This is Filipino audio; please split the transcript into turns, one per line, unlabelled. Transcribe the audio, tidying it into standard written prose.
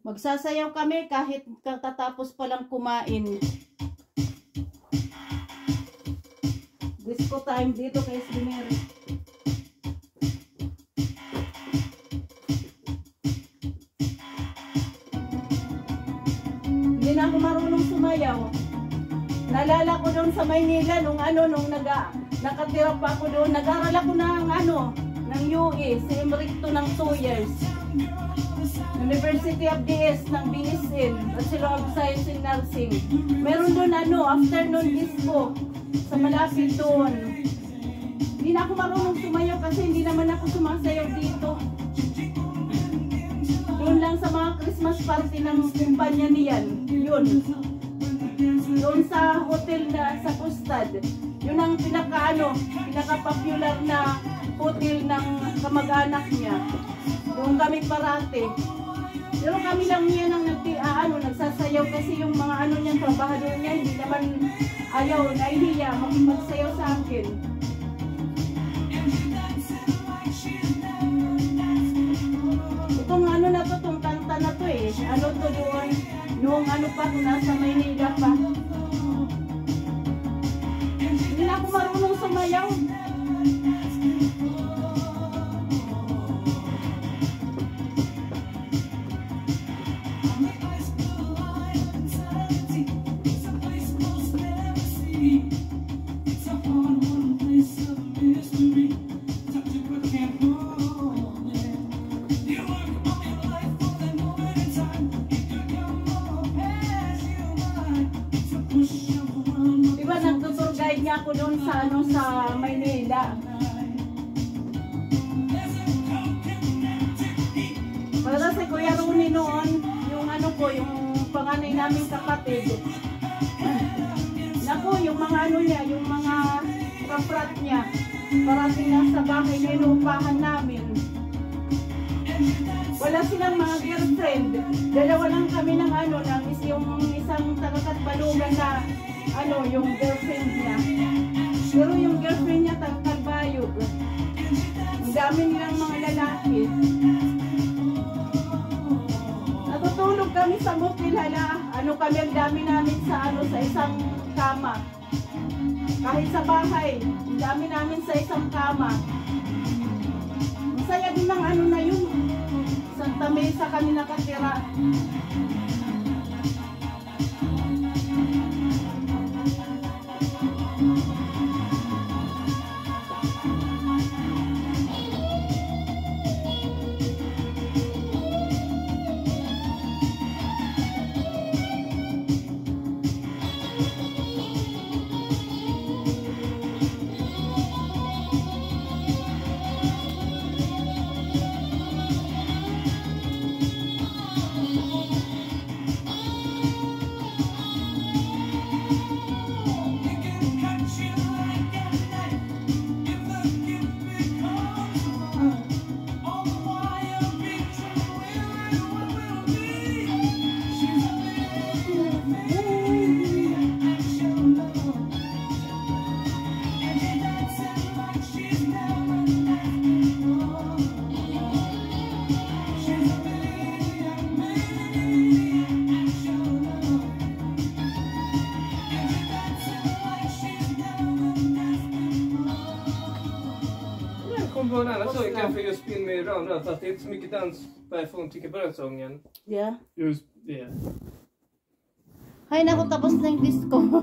Magsasayaw kami kahit katatapos palang kumain. Disco time dito kay Slimeri. Hindi na ako marunong sumayaw. Nalala ko doon sa Maynila nung nakatira pa ako doon. Nag-aral ako ng UE, si Emerickto ng 2 years. University of DS ng BSN, Bachelor of Science in Nursing. Meron doon afternoon disco sa malapit doon. Hindi na ako marunong sumayaw kasi hindi naman ako sumasayaw dito. Doon lang sa mga Christmas party ng kumpanya niyan. Yun. Doon sa hotel na sa Pustad. Yun ang pinaka-popular na hotel ng kamag-anak niya. Doon kami parate. Pero kami lang niya nang nagsasayaw kasi yung mga niyang trabahador niya hindi naman nahihiya makipagsayaw sa akin. Itong itong kanta na to doon, noong pa, nasa Maynila pa. Hindi na ako marunong sumayaw. Diba nag-tour guide niya ako doon sa Maynila. Para si Kuya Rooney noon, yung yung panganay naming kapatid. Naku, yung mga niya, yung mga kaprat niya, parating nasa bahay na inuupahan namin. Wala silang mga girlfriend. Dalawa lang kami ng yung isang taga-Katbalugan na yung girlfriend niya. Pero yung girlfriend niya taga-Kalbayog. Ang dami nilang mga lalaki. Natutulog kami sa motel kami ang dami namin sa isang kama. Kahit sa bahay, ang dami namin sa isang kama. Masaya din ng na yun. Santa Mesa kami nakatira.
Så kan jag spin med around där, fast det är inte så mycket dans varför hon tycker på den sången.
Yeah.
Just det.
Hay naku, tapos na yung disco.